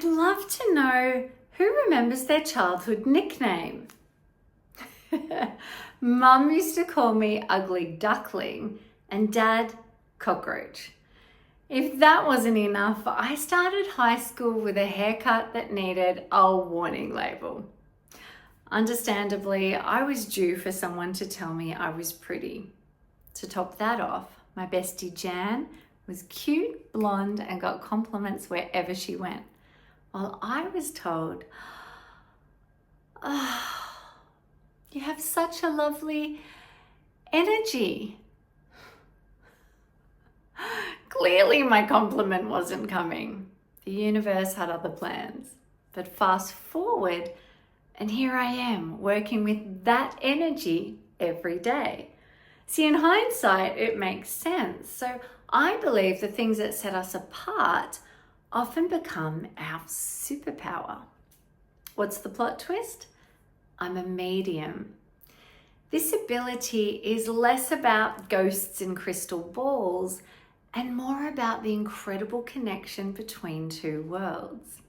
I'd love to know who remembers their childhood nickname. Mum used to call me Ugly Duckling and Dad Cockroach. If that wasn't enough, I started high school with a haircut that needed a warning label. Understandably, I was due for someone to tell me I was pretty. To top that off, my bestie Jan was cute, blonde, and got compliments wherever she went, while I was told, "Oh, you have such a lovely energy." Clearly my compliment wasn't coming. The universe had other plans. But fast forward, and here I am working with that energy every day. See, in hindsight, it makes sense. So I believe the things that set us apart often become our superpower. What's the plot twist? I'm a medium. This ability is less about ghosts and crystal balls and more about the incredible connection between two worlds.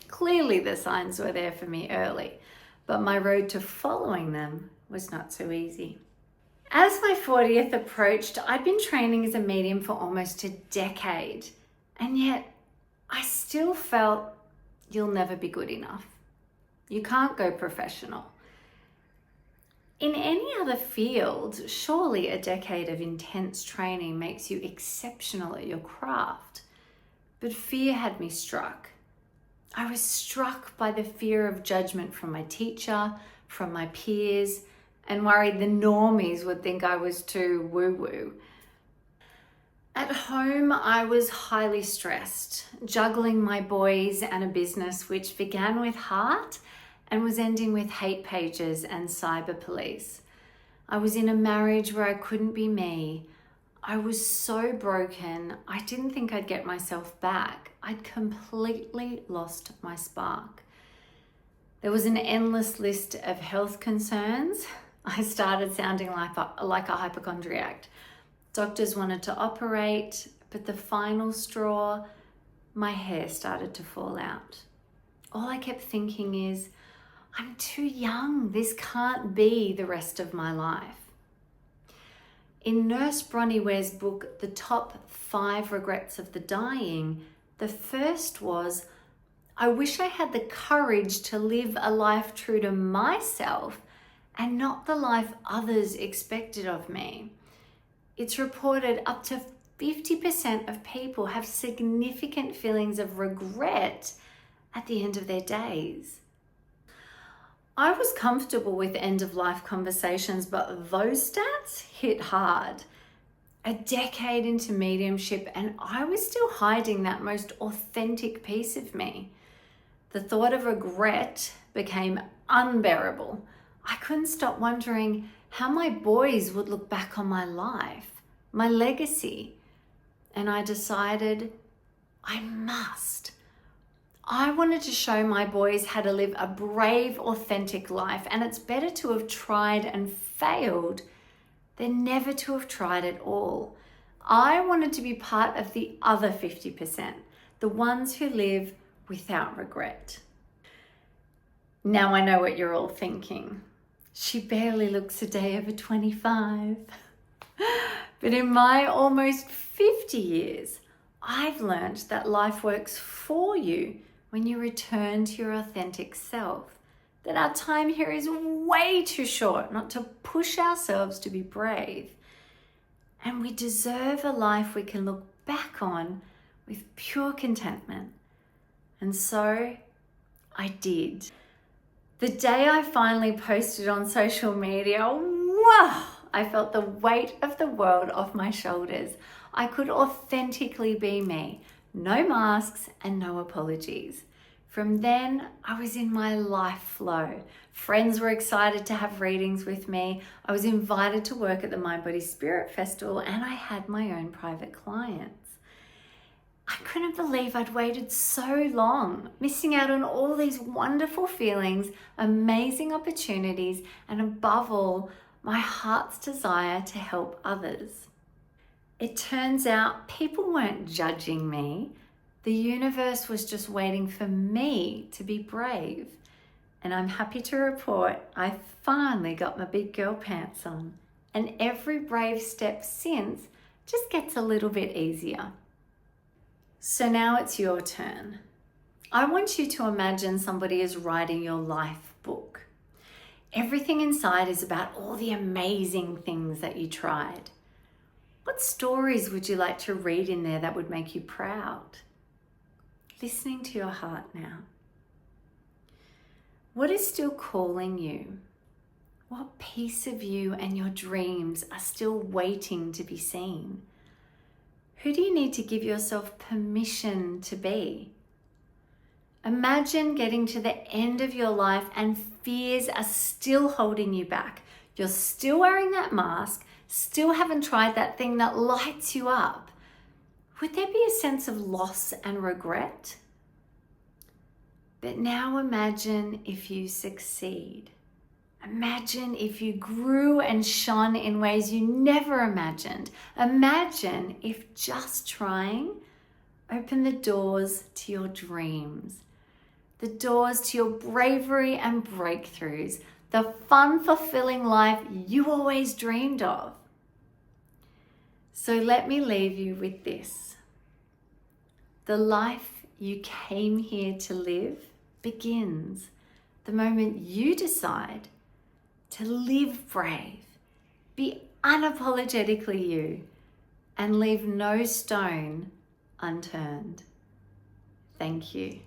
Clearly the signs were there for me early, but my road to following them was not so easy. As my 40th approached, I'd been training as a medium for almost a decade, and yet I still felt you'll never be good enough. You can't go professional. In any other field, surely a decade of intense training makes you exceptional at your craft. But fear had me struck. I was struck by the fear of judgment from my teacher, from my peers, and worried the normies would think I was too woo-woo. At home, I was highly stressed, juggling my boys and a business which began with heart and was ending with hate pages and cyber police. I was in a marriage where I couldn't be me. I was so broken, I didn't think I'd get myself back. I'd completely lost my spark. There was an endless list of health concerns. I started sounding like a hypochondriac. Doctors wanted to operate, but the final straw, my hair started to fall out. All I kept thinking is, I'm too young. This can't be the rest of my life. In Nurse Bronnie Ware's book, The Top 5 Regrets of the Dying, the first was, I wish I had the courage to live a life true to myself and not the life others expected of me. It's reported up to 50% of people have significant feelings of regret at the end of their days. I was comfortable with end-of-life conversations, but those stats hit hard. A decade into mediumship, and I was still hiding that most authentic piece of me. The thought of regret became unbearable. I couldn't stop wondering how my boys would look back on my life, my legacy. And I decided I must. I wanted to show my boys how to live a brave, authentic life, and it's better to have tried and failed than never to have tried at all. I wanted to be part of the other 50%, the ones who live without regret. Now I know what you're all thinking. She barely looks a day over 25. But in my almost 50 years, I've learned that life works for you when you return to your authentic self, that our time here is way too short not to push ourselves to be brave. And we deserve a life we can look back on with pure contentment. And so I did. The day I finally posted on social media, wow, I felt the weight of the world off my shoulders. I could authentically be me. No masks and no apologies. From then, I was in my life flow. Friends were excited to have readings with me. I was invited to work at the Mind Body Spirit Festival, and I had my own private clients. I couldn't believe I'd waited so long, missing out on all these wonderful feelings, amazing opportunities, and above all, my heart's desire to help others. It turns out people weren't judging me. The The universe was just waiting for me to be brave. And I'm happy to report I finally got my big girl pants on. And every brave step since just gets a little bit easier. So now it's your turn. I want you to imagine somebody is writing your life book. Everything inside is about all the amazing things that you tried. What stories would you like to read in there that would make you proud? Listening to your heart now. What is still calling you? What piece of you and your dreams are still waiting to be seen? Who do you need to give yourself permission to be? Imagine getting to the end of your life and fears are still holding you back. You're still wearing that mask, still haven't tried that thing that lights you up. Would there be a sense of loss and regret? But now imagine if you succeed. Imagine if you grew and shone in ways you never imagined. Imagine if just trying opened the doors to your dreams, the doors to your bravery and breakthroughs, the fun, fulfilling life you always dreamed of. So let me leave you with this. The life you came here to live begins the moment you decide to live brave, be unapologetically you, and leave no stone unturned. Thank you.